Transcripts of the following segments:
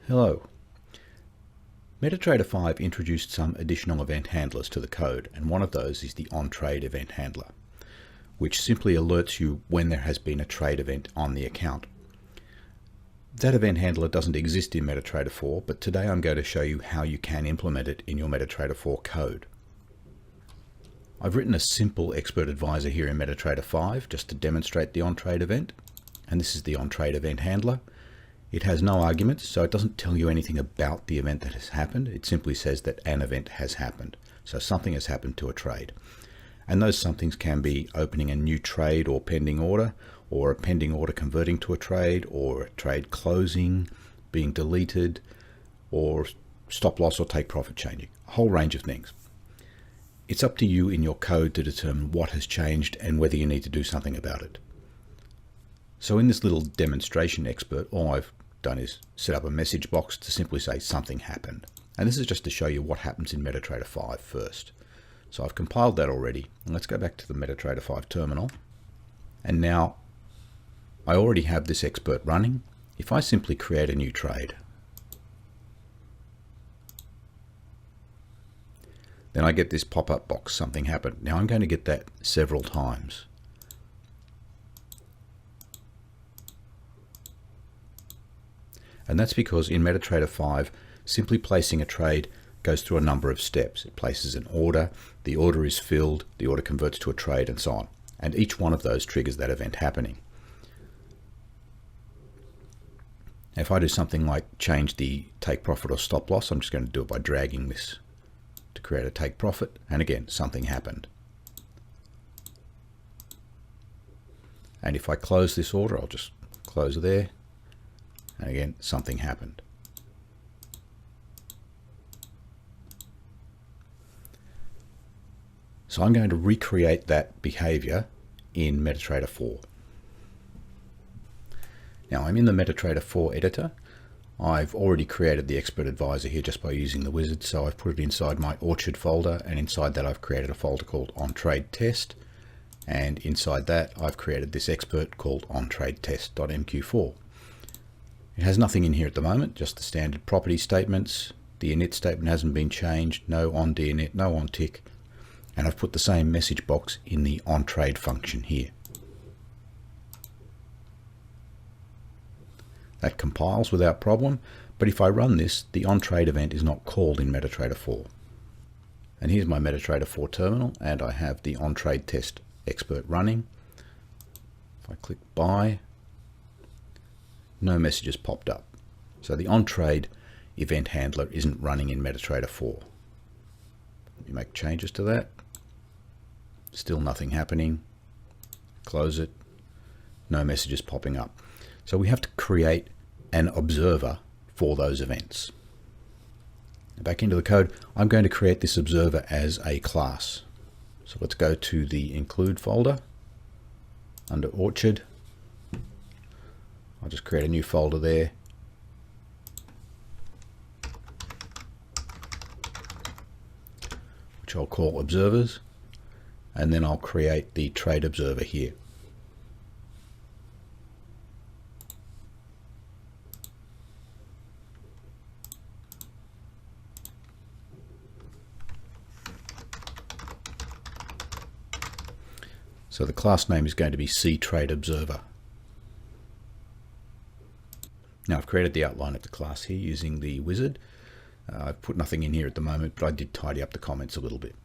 Hello. MetaTrader 5 introduced some additional event handlers to the code, and one of those is the OnTrade event handler, which simply alerts you when there has been a trade event on the account. That event handler doesn't exist in MetaTrader 4, but today I'm going to show you how you can implement it in your MetaTrader 4 code. I've written a simple expert advisor here in MetaTrader 5 just to demonstrate the OnTrade event, and this is the OnTrade event handler. It has no arguments, so it doesn't tell you anything about the event that has happened. It simply says that an event has happened. So something has happened to a trade. And those somethings can be opening a new trade or pending order, or a pending order converting to a trade, or a trade closing, being deleted, or stop loss or take profit changing. A whole range of things. It's up to you in your code to determine what has changed and whether you need to do something about it. So in this little demonstration expert, all I've done is set up a message box to simply say something happened. And this is just to show you what happens in MetaTrader 5 first. So I've compiled that already. And let's go back to the MetaTrader 5 terminal. And now I already have this expert running. If I simply create a new trade, then I get this pop-up box, something happened. Now I'm going to get that several times. And that's because in MetaTrader 5, simply placing a trade goes through a number of steps. It places an order, the order is filled, the order converts to a trade, and so on. And each one of those triggers that event happening. If I do something like change the take profit or stop loss, I'm just going to do it by dragging this to create a take profit. And again, something happened. And if I close this order, I'll just close there. And again, something happened. So I'm going to recreate that behavior in MetaTrader 4. Now I'm in the MetaTrader 4 editor. I've already created the expert advisor here just by using the wizard. So I've put it inside my OrChard folder, and inside that I've created a folder called OnTrade test. And inside that I've created this expert called OnTrade test.mq4. It has nothing in here at the moment, just the standard property statements. The init statement hasn't been changed, no onDinit, no onTick. And I've put the same message box in the OnTrade function here. That compiles without problem, but if I run this, the OnTrade event is not called in MetaTrader 4. And here's my MetaTrader 4 terminal, and I have the OnTrade test expert running. If I click buy, no messages popped up. So the OnTrade event handler isn't running in MetaTrader 4. Let me make changes to that. Still nothing happening. Close it. No messages popping up. So we have to create an observer for those events. Back into the code, I'm going to create this observer as a class. So let's go to the include folder under OrChard. I'll just create a new folder there. Which I'll call observers. And then I'll create the trade observer here. So the class name is going to be cTradeObserver. Now I've created the outline of the class here using the wizard. I've put nothing in here at the moment, but I did tidy up the comments a little bit.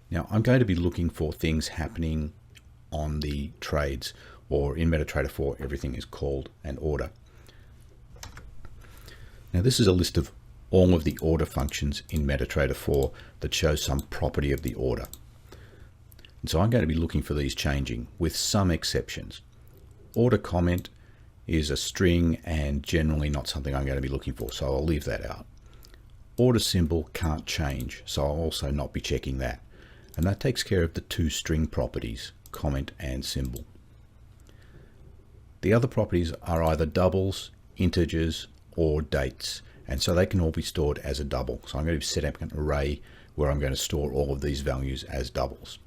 Now I'm going to be looking for things happening on the trades, or in MetaTrader 4 everything is called an order. Now this is a list of all of the order functions in MetaTrader 4 that show some property of the order. And so I'm going to be looking for these changing with some exceptions. Order comment is a string and generally not something I'm going to be looking for, so I'll leave that out. Order symbol can't change, so I'll also not be checking that. And that takes care of the two string properties, comment and symbol. The other properties are either doubles, integers, or dates, and so they can all be stored as a double. So I'm going to set up an array where I'm going to store all of these values as doubles.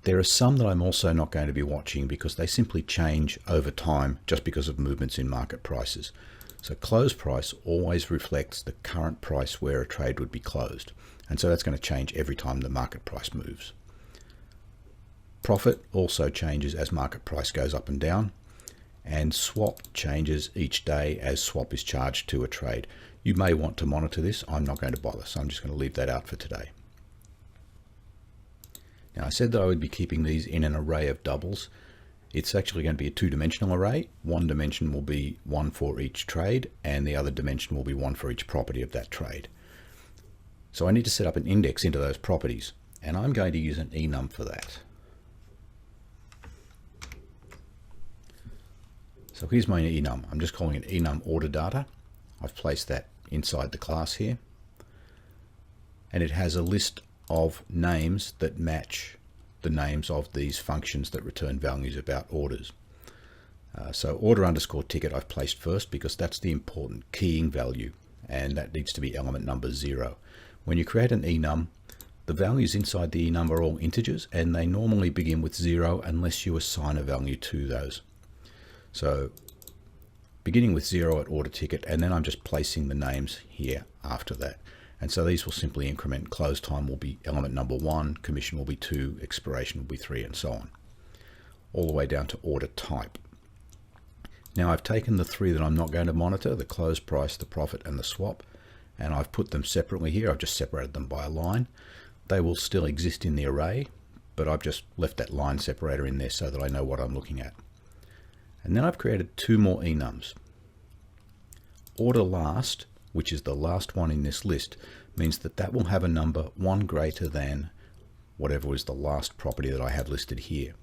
There are some that I'm also not going to be watching because they simply change over time just because of movements in market prices. So close price always reflects the current price where a trade would be closed. And so that's going to change every time the market price moves. Profit also changes as market price goes up and down. And swap changes each day as swap is charged to a trade. You may want to monitor this. I'm not going to bother, so I'm just going to leave that out for today. Now I said that I would be keeping these in an array of doubles. It's actually going to be a two-dimensional array. One dimension will be one for each trade, and the other dimension will be one for each property of that trade. So I need to set up an index into those properties, and I'm going to use an enum for that. So here's my enum. I'm just calling it enum order data. I've placed that inside the class here, and it has a list of names that match the names of these functions that return values about orders. So order underscore ticket I've placed first because that's the important keying value, and that needs to be element number 0. When you create an enum, the values inside the enum are all integers, and they normally begin with 0 unless you assign a value to those. So beginning with 0 at order ticket, and then I'm just placing the names here after that. And so these will simply increment. Close time will be element number 1, commission will be 2, expiration will be 3, and so on, all the way down to order type. Now I've taken the 3 that I'm not going to monitor, the close price, the profit, and the swap, and I've put them separately here. I've just separated them by a line. They will still exist in the array, but I've just left that line separator in there so that I know what I'm looking at. And then I've created 2 more enums. Order last, which is the last one in this list, means that that will have a number 1 greater than whatever is the last property that I have listed here.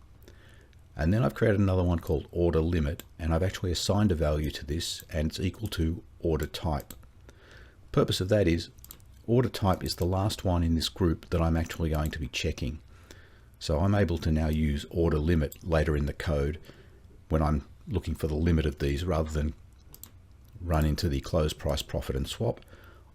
And then I've created another one called order limit, and I've actually assigned a value to this, and it's equal to order type. Purpose of that is order type is the last one in this group that I'm actually going to be checking. So I'm able to now use order limit later in the code when I'm looking for the limit of these, rather than run into the close price, profit, and swap.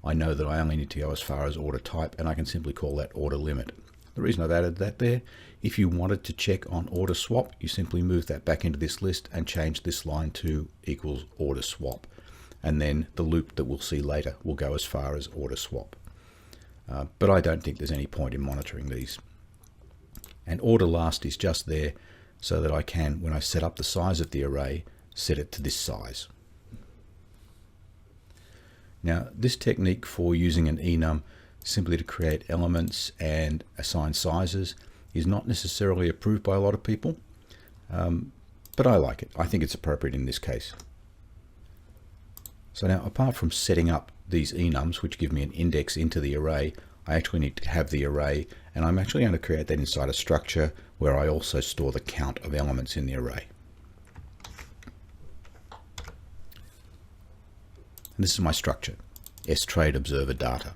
I know that I only need to go as far as order type, and I can simply call that order limit. The reason I've added that there, if you wanted to check on order swap, you simply move that back into this list and change this line to equals order swap. And then the loop that we'll see later will go as far as order swap. But I don't think there's any point in monitoring these. And order last is just there so that I can, when I set up the size of the array, set it to this size. Now, this technique for using an enum simply to create elements and assign sizes is not necessarily approved by a lot of people, but I like it. I think it's appropriate in this case. So now, apart from setting up these enums, which give me an index into the array, I actually need to have the array, and I'm actually going to create that inside a structure where I also store the count of elements in the array. And this is my structure, OnTrade observer data.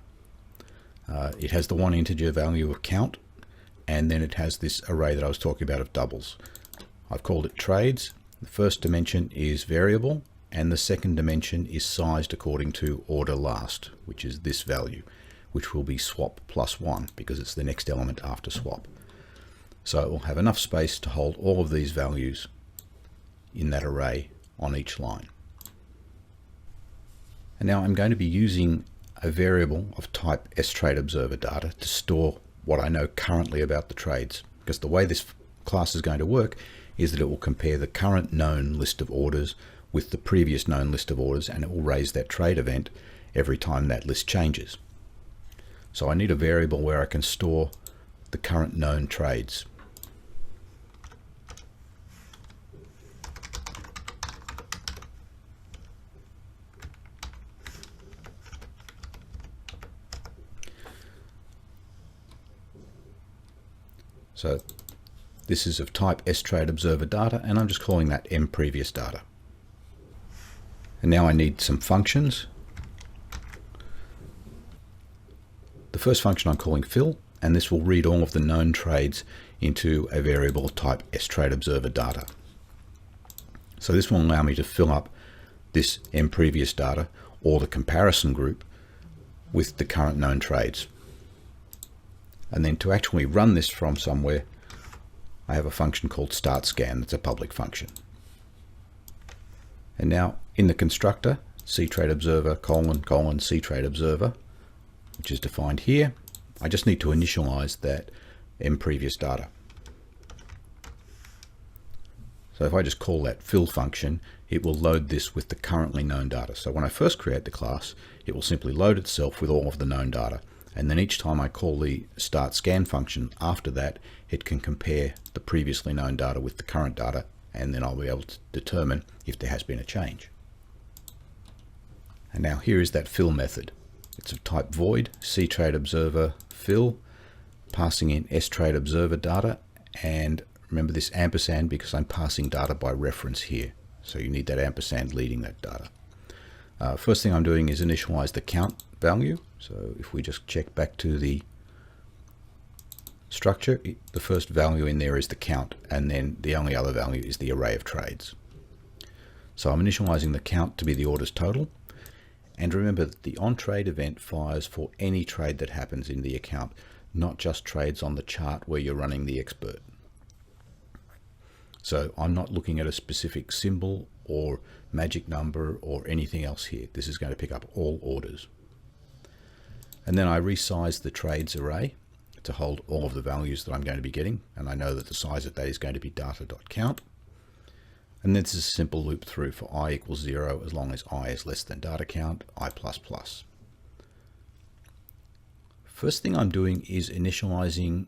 It has the 1 integer value of count, and then it has this array that I was talking about of doubles. I've called it trades. The first dimension is variable, and the second dimension is sized according to order last, which is this value, which will be swap plus 1 because it's the next element after swap. So it will have enough space to hold all of these values in that array on each line. And now I'm going to be using a variable of type OnTrade observer data to store what I know currently about the trades, because the way this class is going to work is that it will compare the current known list of orders with the previous known list of orders, and it will raise that trade event every time that list changes. So I need a variable where I can store the current known trades. So this is of type OnTrade observer data, and I'm just calling that mPrevious data. And now I need some functions. The first function I'm calling fill, and this will read all of the known trades into a variable type OnTrade observer data. So this will allow me to fill up this mPrevious data, or the comparison group, with the current known trades. And then to actually run this from somewhere, I have a function called startScan that's a public function. And now in the constructor, cTradeObserver : cTradeObserver, which is defined here, I just need to initialize that mPreviousData. So if I just call that fill function, it will load this with the currently known data. So when I first create the class, it will simply load itself with all of the known data. And then each time I call the startScan function after that, it can compare the previously known data with the current data, and then I'll be able to determine if there has been a change. And now here is that fill method. It's of type void, cTradeObserver fill, passing in sTradeObserver data, and remember this ampersand because I'm passing data by reference here. So you need that ampersand leading that data. First thing I'm doing is initialize the count value. So if we just check back to the structure, the first value in there is the count, and then the only other value is the array of trades. So I'm initializing the count to be the orders total. And remember that the OnTrade event fires for any trade that happens in the account, not just trades on the chart where you're running the expert. So I'm not looking at a specific symbol or magic number or anything else here. This is going to pick up all orders. And then I resize the trades array to hold all of the values that I'm going to be getting. And I know that the size of that is going to be data.count. And this is a simple loop through for I equals 0 as long as I is less than data count, I++. First thing I'm doing is initializing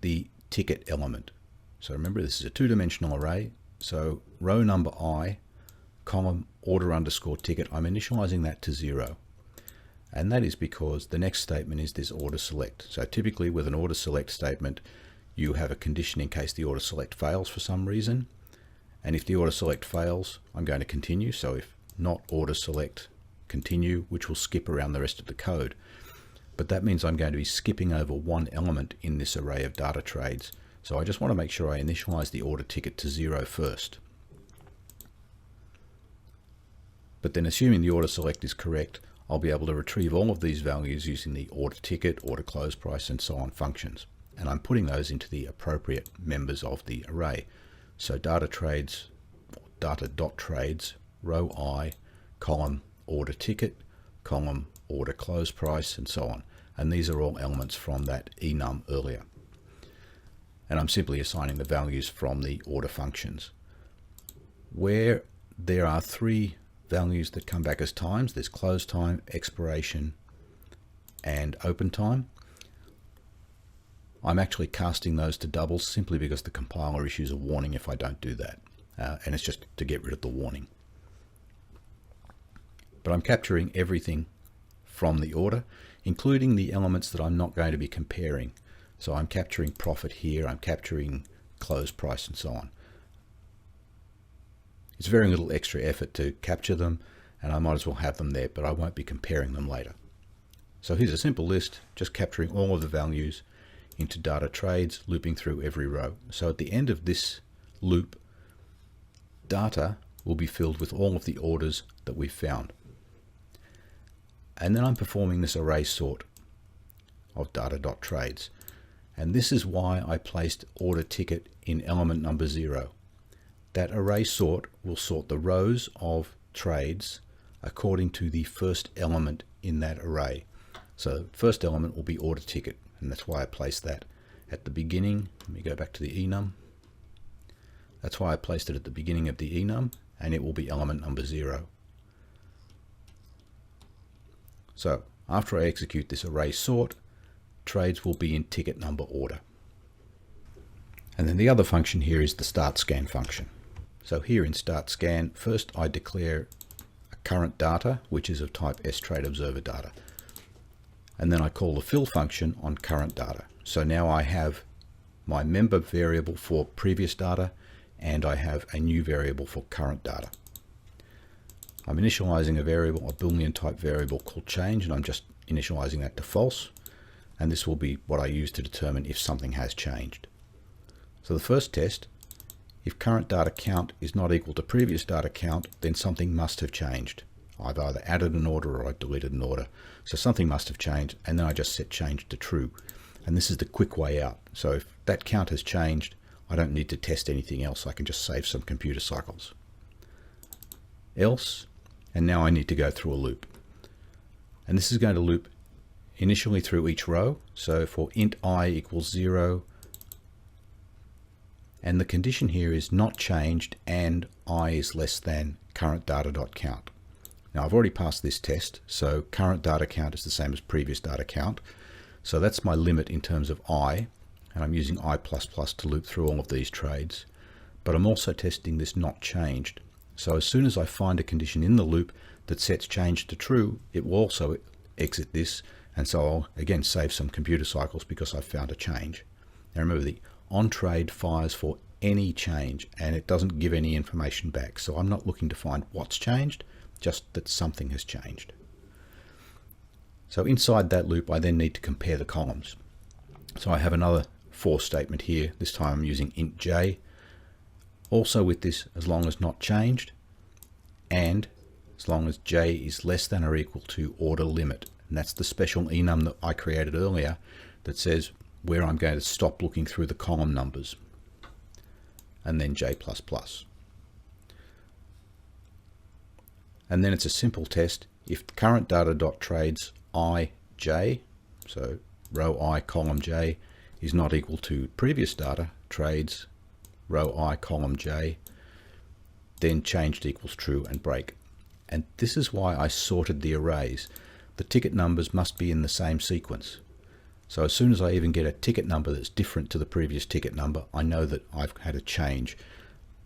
the ticket element. So remember, this is a two-dimensional array. So row number I, column order underscore ticket, I'm initializing that to 0. And that is because the next statement is this order select. So typically with an order select statement, you have a condition in case the order select fails for some reason. And if the order select fails, I'm going to continue. So if not order select, continue, which will skip around the rest of the code. But that means I'm going to be skipping over one element in this array of data trades. So I just want to make sure I initialize the order ticket to 0 first. But then assuming the order select is correct, I'll be able to retrieve all of these values using the order ticket, order close price, and so on functions. And I'm putting those into the appropriate members of the array. So data trades, data.trades, row I, column order ticket, column order close price, and so on. And these are all elements from that enum earlier. And I'm simply assigning the values from the order functions. Where there are three values that come back as times, there's close time, expiration, and open time. I'm actually casting those to doubles simply because the compiler issues a warning if I don't do that. And it's just to get rid of the warning. But I'm capturing everything from the order, including the elements that I'm not going to be comparing. So I'm capturing profit here, I'm capturing close price, and so on. It's very little extra effort to capture them, and I might as well have them there, but I won't be comparing them later. So here's a simple list, just capturing all of the values into data trades, looping through every row. So at the end of this loop, data will be filled with all of the orders that we've found. And then I'm performing this array sort of data.trades. And this is why I placed order ticket in element number 0. That array sort will sort the rows of trades according to the first element in that array. So first element will be order ticket, and that's why I placed that at the beginning. Let me go back to the enum. That's why I placed it at the beginning of the enum, and it will be element number 0. So after I execute this array sort, trades will be in ticket number order. And then the other function here is the startScan function. So here in startScan, first I declare a current data, which is of type sTradeObserver data. And then I call the fill function on current data. So now I have my member variable for previous data, and I have a new variable for current data. I'm initializing a variable, a Boolean type variable called change, and I'm just initializing that to false. And this will be what I use to determine if something has changed. So the first test, if current data count is not equal to previous data count, then something must have changed. I've either added an order or I've deleted an order. So something must have changed, and then I just set change to true. And this is the quick way out. So if that count has changed, I don't need to test anything else. I can just save some computer cycles. Else, and now I need to go through a loop. And this is going to loop initially through each row. So for int I equals 0, and the condition here is not changed and I is less than current data.count. Now I've already passed this test, so current data count is the same as previous data count. So that's my limit in terms of I, and I'm using I++ to loop through all of these trades. But I'm also testing this not changed. So as soon as I find a condition in the loop that sets change to true, it will also exit this, and so I'll again save some computer cycles because I've found a change. Now remember, the OnTrade fires for any change and it doesn't give any information back. So I'm not looking to find what's changed, just that something has changed. So inside that loop, I then need to compare the columns. So I have another for statement here. This time I'm using int j. Also with this, as long as not changed, and as long as j is less than or equal to order limit. And that's the special enum that I created earlier that says where I'm going to stop looking through the column numbers. And then j++. And then it's a simple test. If current data.trades ij, so row I column j, is not equal to previous data trades row I column j, then changed equals true and break. And this is why I sorted the arrays. The ticket numbers must be in the same sequence. So as soon as I even get a ticket number that's different to the previous ticket number, I know that I've had a change,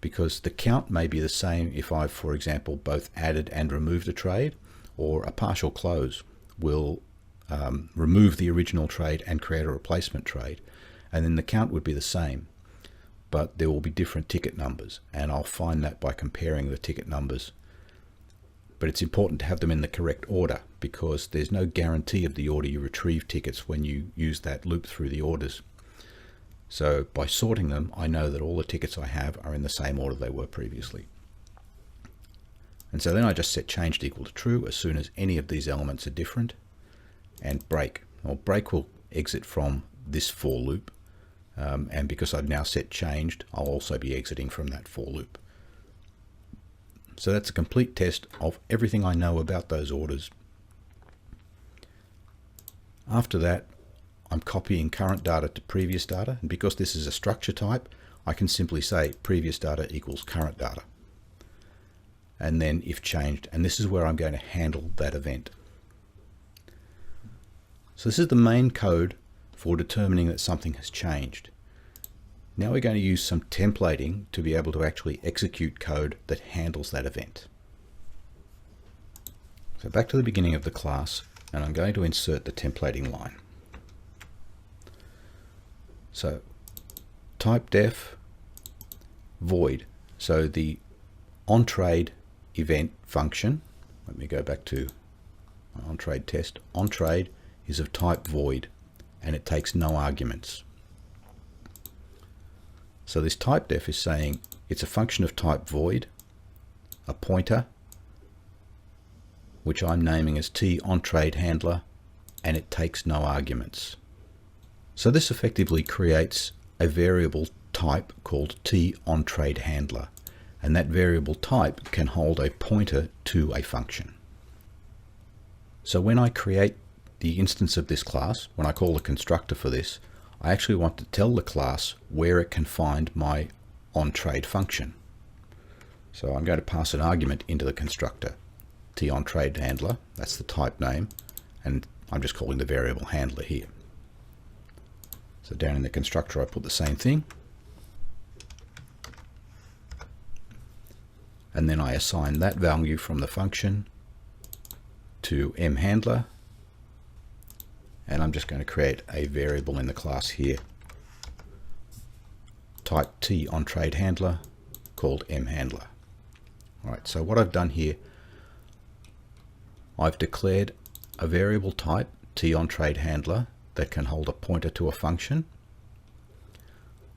because the count may be the same if I've, for example, both added and removed a trade, or a partial close will remove the original trade and create a replacement trade, and then the count would be the same, but there will be different ticket numbers, and I'll find that by comparing the ticket numbers. But it's important to have them in the correct order, because there's no guarantee of the order you retrieve tickets when you use that loop through the orders. So by sorting them, I know that all the tickets I have are in the same order they were previously. And so then I just set changed equal to true as soon as any of these elements are different, and break. Well, break will exit from this for loop, and because I've now set changed, I'll also be exiting from that for loop. So that's a complete test of everything I know about those orders. After that, I'm copying current data to previous data, and because this is a structure type, I can simply say previous data equals current data. And then if changed, and this is where I'm going to handle that event. So this is the main code for determining that something has changed. Now we're going to use some templating to be able to actually execute code that handles that event. So back to the beginning of the class, and I'm going to insert the templating line. So type def void. So the OnTrade event function, let me go back to my OnTrade test. OnTrade is of type void, and it takes no arguments. So this type def is saying it's a function of type void, a pointer, which I'm naming as t_onTrade handler, and it takes no arguments. So this effectively creates a variable type called t_onTrade handler, and that variable type can hold a pointer to a function. So when I create the instance of this class, when I call the constructor for this, I actually want to tell the class where it can find my OnTrade function. So I'm going to pass an argument into the constructor, t_onTrade handler, that's the type name, and I'm just calling the variable handler here. So down in the constructor I put the same thing, and then I assign that value from the function to mHandler, and I'm just going to create a variable in the class here, type t_onTrade handler, called mHandler. Alright, so what I've done here, I've declared a variable type, t_onTrade handler, that can hold a pointer to a function.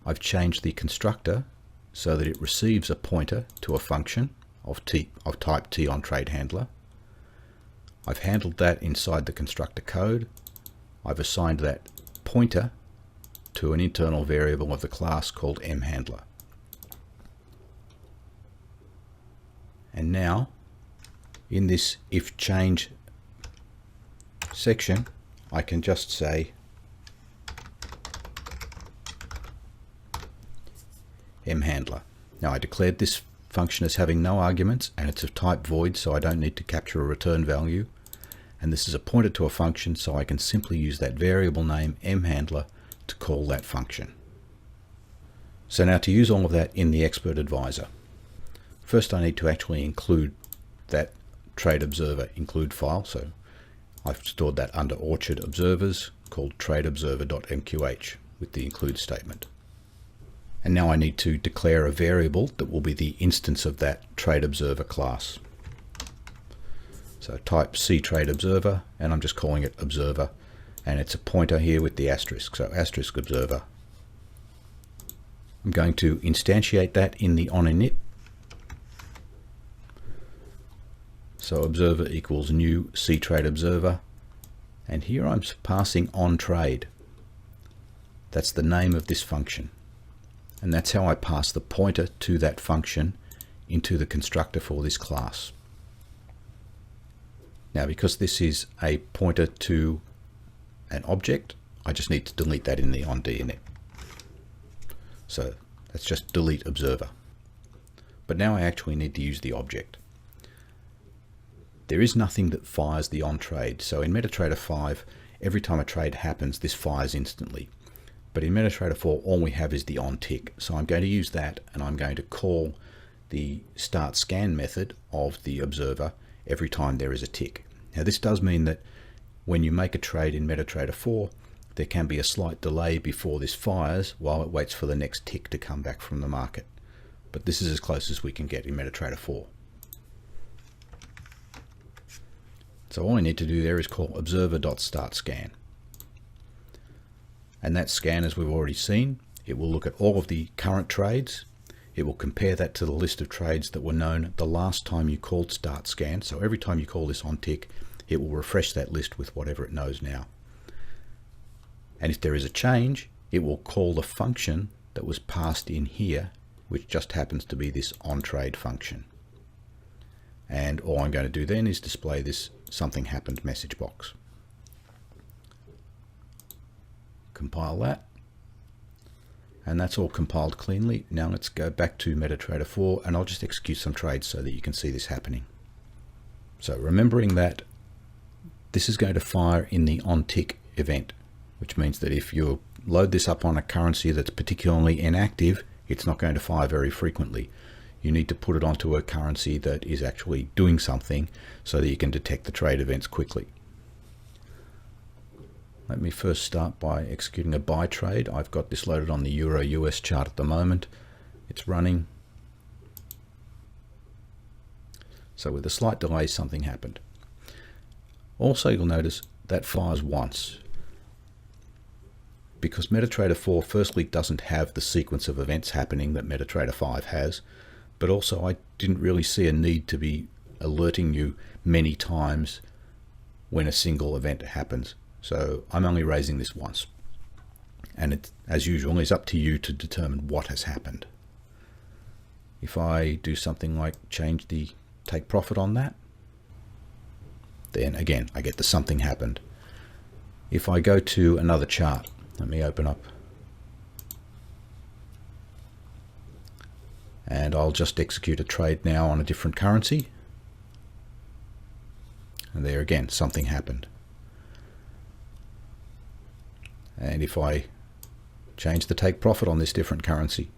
I've changed the constructor so that it receives a pointer to a function of type t_onTrade handler. I've handled that inside the constructor code. I've assigned that pointer to an internal variable of the class called mHandler. And now in this if change section, I can just say mHandler. Now I declared this function as having no arguments, and it's of type void, so I don't need to capture a return value. And this is a pointer to a function, so I can simply use that variable name mHandler to call that function. So now to use all of that in the Expert Advisor, first I need to actually include that Trade Observer include file. So I've stored that under Orchard Observers called tradeobserver.mqh with the include statement. And now I need to declare a variable that will be the instance of that Trade Observer class. So type cTradeObserver, and I'm just calling it observer, and it's a pointer here with the asterisk, so asterisk observer. I'm going to instantiate that in the onInit. So observer equals new cTradeObserver, and here I'm passing OnTrade. That's the name of this function. And that's how I pass the pointer to that function into the constructor for this class. Now, because this is a pointer to an object, I just need to delete that in the onDinit. So that's just delete observer. But now I actually need to use the object. There is nothing that fires the OnTrade. So in MetaTrader 5, every time a trade happens, this fires instantly. But in MetaTrader 4, all we have is the onTick. So I'm going to use that, and I'm going to call the start scan method of the observer every time there is a tick. Now this does mean that when you make a trade in MetaTrader 4, there can be a slight delay before this fires while it waits for the next tick to come back from the market. But this is as close as we can get in MetaTrader 4. So all I need to do there is call observer.startScan. And that scan, as we've already seen, it will look at all of the current trades. It will compare that to the list of trades that were known the last time you called start scan. So every time you call this onTick, it will refresh that list with whatever it knows now. And if there is a change, it will call the function that was passed in here, which just happens to be this onTrade function. And all I'm going to do then is display this something happened message box. Compile that, and that's all compiled cleanly. Now let's go back to MetaTrader 4, and I'll just execute some trades so that you can see this happening. So remembering that this is going to fire in the onTick event, which means that if you load this up on a currency that's particularly inactive, it's not going to fire very frequently. You need to put it onto a currency that is actually doing something so that you can detect the trade events quickly. Let me first start by executing a buy trade. I've got this loaded on the Euro-US chart at the moment. It's running. So with a slight delay, something happened. Also, you'll notice that fires once. Because MetaTrader 4 firstly doesn't have the sequence of events happening that MetaTrader 5 has, but also I didn't really see a need to be alerting you many times when a single event happens. So I'm only raising this once, and it, as usual, is up to you to determine what has happened. If I do something like change the take profit on that, then again I get the something happened. If I go to another chart, let me open up, and I'll just execute a trade now on a different currency, and there again something happened. And if I change the take profit on this different currency,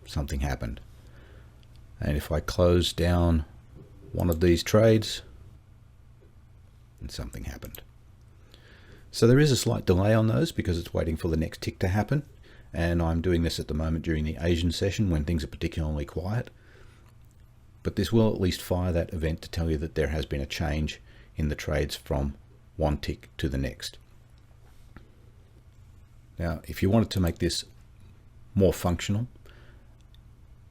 something happened. And if I close down one of these trades, and something happened. So there is a slight delay on those because it's waiting for the next tick to happen. And I'm doing this at the moment during the Asian session when things are particularly quiet. But this will at least fire that event to tell you that there has been a change in the trades from one tick to the next. Now, if you wanted to make this more functional,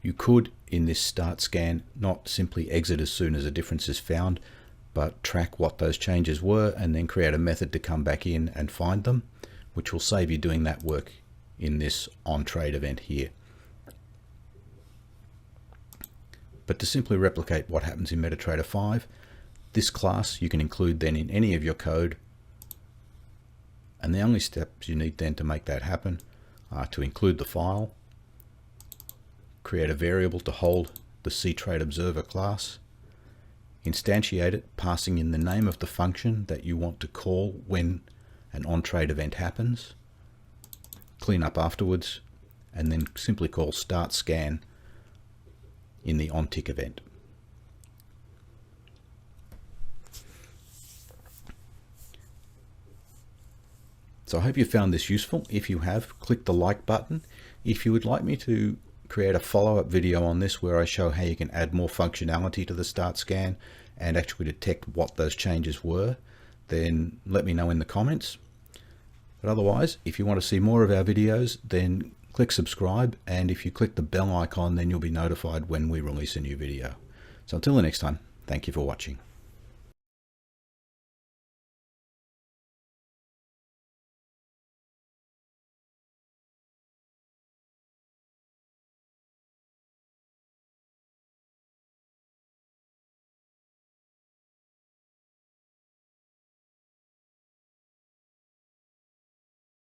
you could, in this start scan, not simply exit as soon as a difference is found, but track what those changes were and then create a method to come back in and find them, which will save you doing that work in this OnTrade event here. But to simply replicate what happens in MetaTrader 5, this class you can include then in any of your code, and the only steps you need then to make that happen are to include the file, create a variable to hold the ctrade observer class, instantiate it passing in the name of the function that you want to call when an OnTrade event happens, clean up afterwards, and then simply call start scan in the onTick event. So I hope you found this useful. If you have, click the like button. If you would like me to create a follow-up video on this where I show how you can add more functionality to the start scan and actually detect what those changes were, then let me know in the comments. But otherwise, if you want to see more of our videos, then click subscribe, and if you click the bell icon, then you'll be notified when we release a new video. So until the next time, thank you for watching.